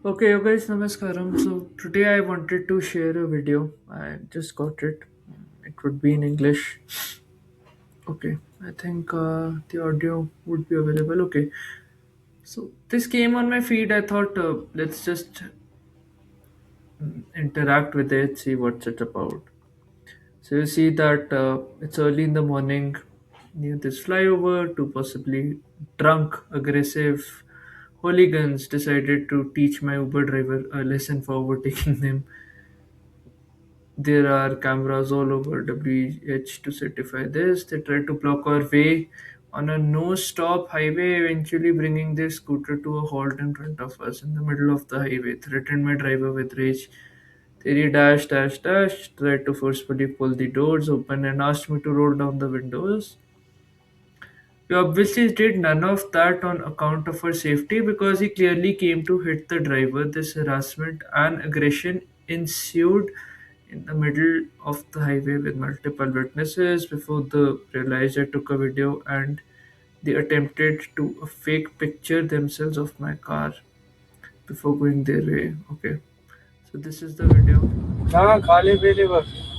Okay, you guys, namaskaram. So today I wanted to share a video. I just got it. It would be in English. Okay, I think the audio would be available. Okay, so this came on my feed. I thought let's just interact with it, see what's it about. So you see that it's early in the morning near this flyover. Two possibly drunk, aggressive hooligans decided to teach my Uber driver a lesson for overtaking them. There are cameras all over WH to certify this. They tried to block our way on a no stop highway, eventually bringing their scooter to a halt in front of us in the middle of the highway. Threatened my driver with rage. They dash, dash, dash, tried to forcefully pull the doors open and asked me to roll down the windows. We obviously did none of that on account of our safety because he clearly came to hit the driver. This harassment and aggression ensued in the middle of the highway with multiple witnesses. Before the realized I took a video and they attempted to fake picture themselves of my car before going their way. Okay, so this is the video. हाँ खाली पीली बस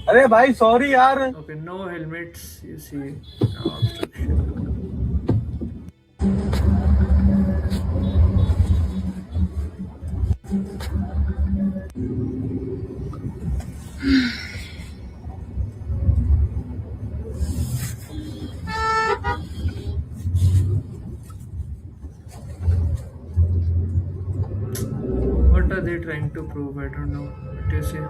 अरे भाई sorry यार Okay, no helmets, you see, no obstruction. What are they trying to prove? I don't know. What do you say?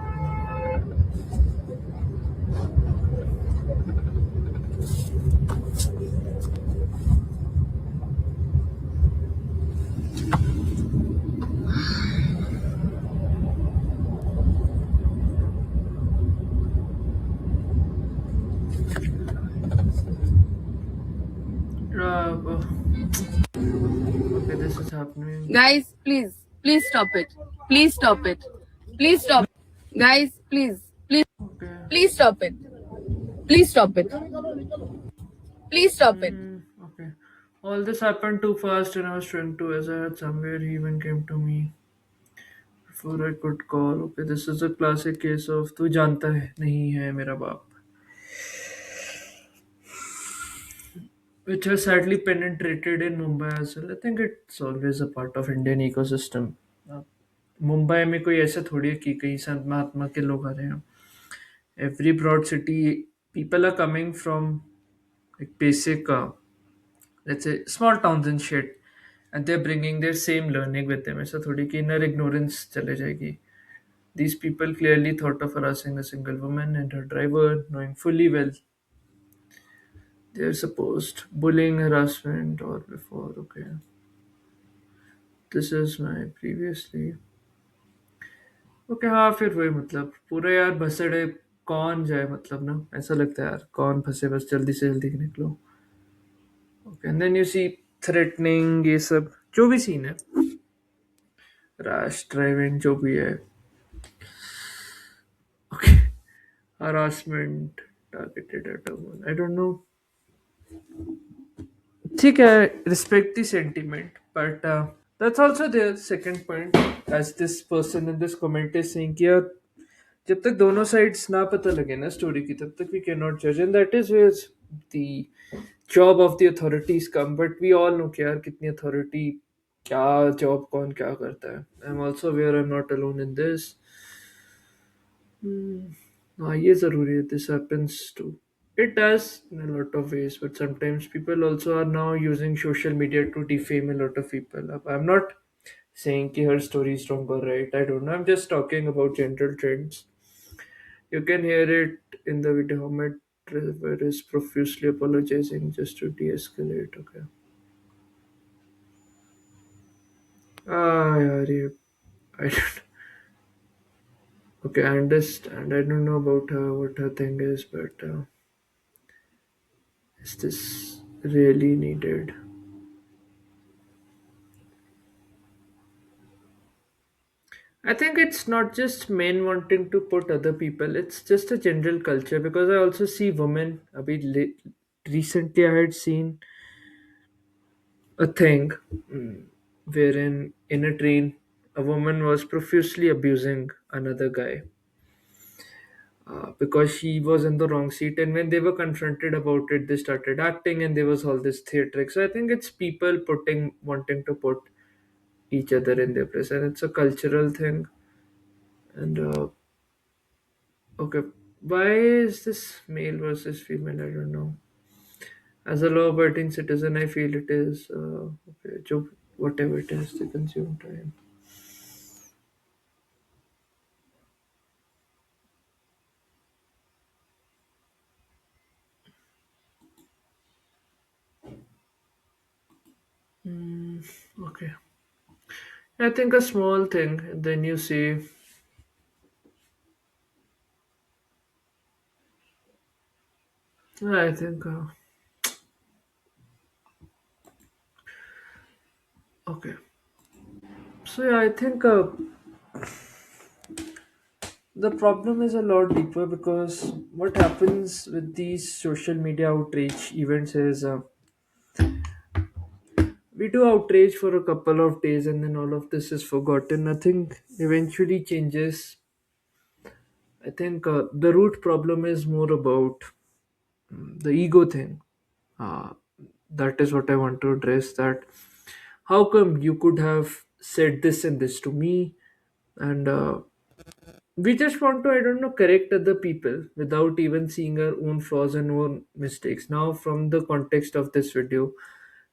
Oh, okay, this is happening. Guys, please stop it. Please stop it. Please stop. Guys, Okay. please stop it. Please stop it. Please stop it. Okay. All this happened too fast and I was trying to, as I had somewhere, he even came to me before I could call. Okay, this is a classic case of तू जानता है नहीं है मेरा बाप, which has sadly penetrated in Mumbai as well. I think it's always a part of Indian ecosystem. Uh, Mumbai में कोई ऐसा थोड़ी है कि कहीं संत महात्मा के लोग आ रहे हैं. Every broad city, people are coming from like basic, let's say, small towns and shit, and they're bringing their same learning with them. ऐसा थोड़ी कि inner ignorance चले जाएगी. These people clearly thought of harassing a single woman and her driver, knowing fully well they're supposed bullying, harassment, or before. Okay, this is my previously. Okay हाँ फिर वही मतलब पूरा यार भसड़े कौन जाए मतलब ना ऐसा लगता है यार कौन फंसे बस जल्दी से जल्दी निकलो. Okay and then you see threatening ये सब जो भी सीन है रैश ड्राइविंग जो भी है. Okay harassment targeted at a woman I don't know. ठीक है respect the sentiment but that's also there second point as this person in this comment is saying कि यार जब तक दोनों साइड्स ना पता लगे ना स्टोरी की तब तक वी कैन नॉट जज and that is where the job of the authorities come. But we all know कि यार कितनी अथॉरिटी क्या जॉब कौन क्या करता है. I am also where I am not alone in this. हाँ ये ज़रूरी है this happens to. It does in a lot of ways, but sometimes people also are now using social media to defame a lot of people. I'm not saying कि her story is wrong or right. I don't know. I'm just talking about general trends. You can hear it in the video. Ahmed Driver is profusely apologizing just to de-escalate. Okay. Ah, yaar, ye, I don't. Okay, I understand. I don't know about her, what her thing is, but is this really needed? I think it's not just men wanting to put other people. It's just a general culture because I also see women. Recently, I had seen a thing. wherein in a train a woman was profusely abusing another guy because she was in the wrong seat, and when they were confronted about it they started acting, and there was all this theatric. So I think it's people putting wanting to put each other in their place, and it's a cultural thing. And okay, why is this male versus female? I don't know. As a law-abiding citizen, I feel it is okay. Whatever it is, they consume time. Okay, I think a small thing. Then you say, I think okay. So yeah, I think the problem is a lot deeper because what happens with these social media outrage events is we do outrage for a couple of days and then all of this is forgotten. Nothing eventually changes. I think the root problem is more about the ego thing. Uh, that is what I want to address. That how come you could have said this and this to me, and we just want to, I don't know, correct other people without even seeing our own flaws and own mistakes. Now, from the context of this video,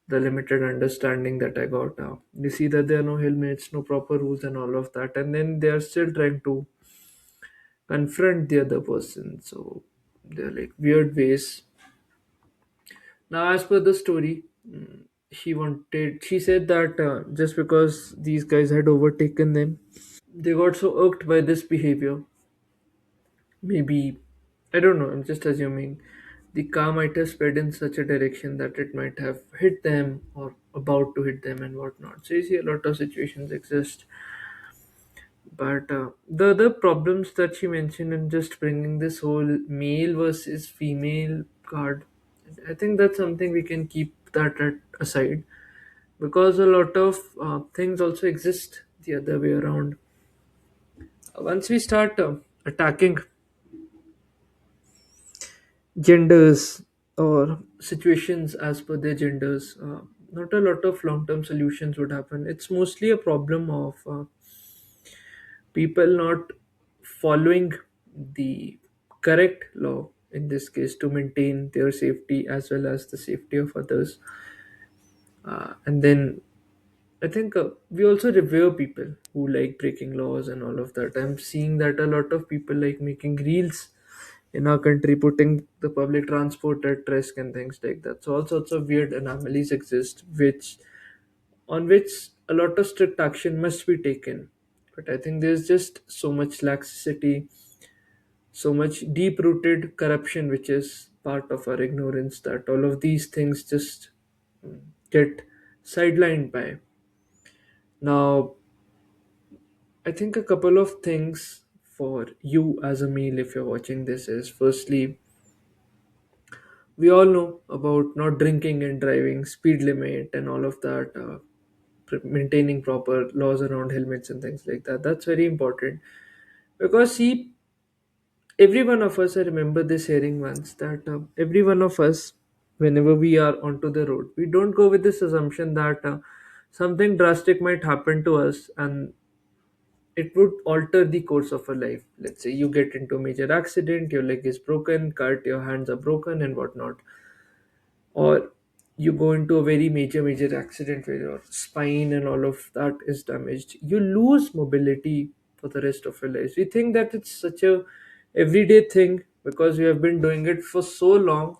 the limited understanding that I got, you see that there are no helmets, no proper rules, and all of that, and then they are still trying to confront the other person. So they're like weird ways. Now, as per the story, she said that just because these guys had overtaken them, they got so irked by this behavior. Maybe, I don't know, I'm just assuming the car might have sped in such a direction that it might have hit them or about to hit them and whatnot. So you see, a lot of situations exist. But the other problems that she mentioned in just bringing this whole male versus female card, I think that's something we can keep aside because a lot of things also exist the other way around. Once we start attacking genders or situations as per their genders, not a lot of long term solutions would happen. It's mostly a problem of people not following the correct law in this case to maintain their safety as well as the safety of others. And then I think we also revere people who like breaking laws and all of that. I'm seeing that a lot of people like making reels in our country, putting the public transport at risk and things like that. So all sorts of weird anomalies exist, which on which a lot of strict action must be taken. But I think there's just so much laxity, so much deep-rooted corruption, which is part of our ignorance, that all of these things just get sidelined by. Now, I think a couple of things for you as a male if you're watching this is firstly, we all know about not drinking and driving, speed limit, and all of that, maintaining proper laws around helmets and things like that. That's very important because, see, every one of us, I remember this hearing once that every one of us, whenever we are onto the road, we don't go with this assumption that something drastic might happen to us and it would alter the course of our life. Let's say you get into a major accident, your leg is broken, cut, your hands are broken, and whatnot. Or you go into a very major accident where your spine and all of that is damaged. You lose mobility for the rest of your life. We think that it's such a everyday thing because we have been doing it for so long.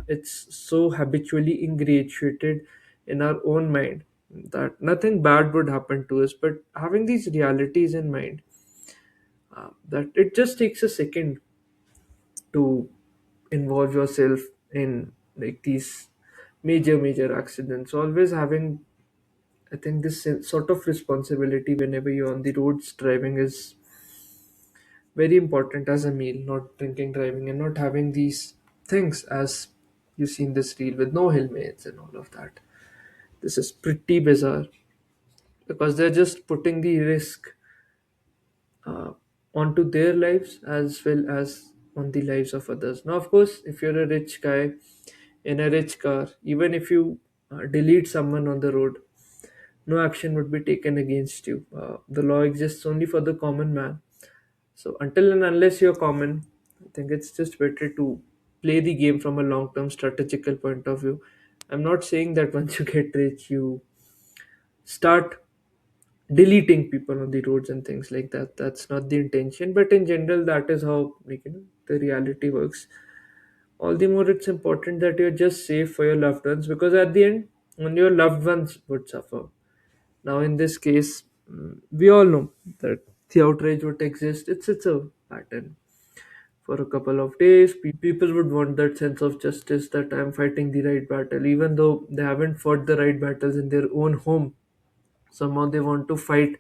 It's so habitually ingratiated in our own mind that nothing bad would happen to us. But having these realities in mind, that it just takes a second to involve yourself in like these major accidents. Always having, I think, this sort of responsibility whenever you're on the roads driving is very important as a meal. Not drinking, driving, and not having these things as you see in this reel with no helmets and all of that. This is pretty bizarre. because they're just putting the risk uh, onto their lives as well as on the lives of others. Now, of course, if you're a rich guy in a rich car, even if you delete someone on the road, no action would be taken against you. The law exists only for the common man. So, until and unless you're common, I think it's just better to play the game from a long term strategical point of view. I'm not saying that once you get rich, you start deleting people on the roads and things like that. That's not the intention, but in general, that is how, the reality works. All the more it's important that you're just safe for your loved ones, because at the end, only your loved ones would suffer. Now in this case, we all know that the outrage would exist. It's a pattern. For a couple of days, people would want that sense of justice, that I'm fighting the right battle, even though they haven't fought the right battles in their own home. Somehow they want to fight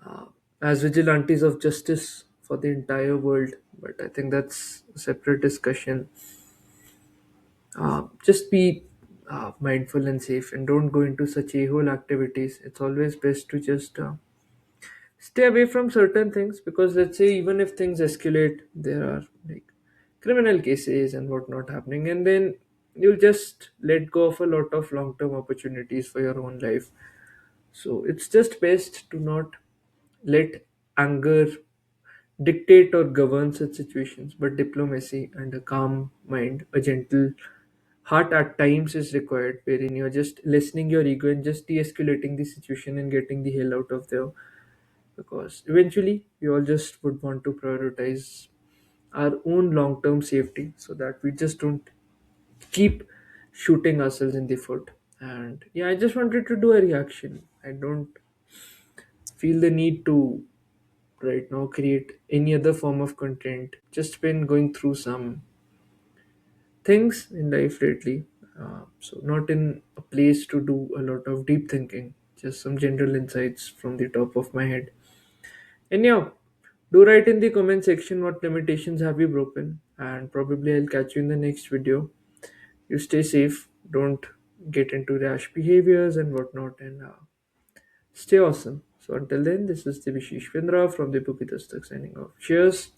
uh, as vigilantes of justice for the entire world. But I think that's a separate discussion. Just be mindful and safe, and don't go into such a-hole activities. It's always best to just stay away from certain things, because let's say even if things escalate, there are like criminal cases and whatnot happening, and then you'll just let go of a lot of long-term opportunities for your own life. So it's just best to not let anger dictate or govern such situations, but diplomacy and a calm mind, a gentle heart at times is required, wherein you're just listening your ego and just de-escalating the situation and getting the hell out of there. Because eventually we all just would want to prioritize our own long-term safety, so that we just don't keep shooting ourselves in the foot. And yeah, I just wanted to do a reaction. I don't feel the need to right now create any other form of content. Just been going through some things in life lately, so not in a place to do a lot of deep thinking, just some general insights from the top of my head. And yeah, do write in the comment section what limitations have you broken, and probably I'll catch you in the next video. You stay safe, don't get into rash behaviors and whatnot, and stay awesome. So until then, this is Divish Ishwendra from Debu Ki Dastak signing off. Cheers.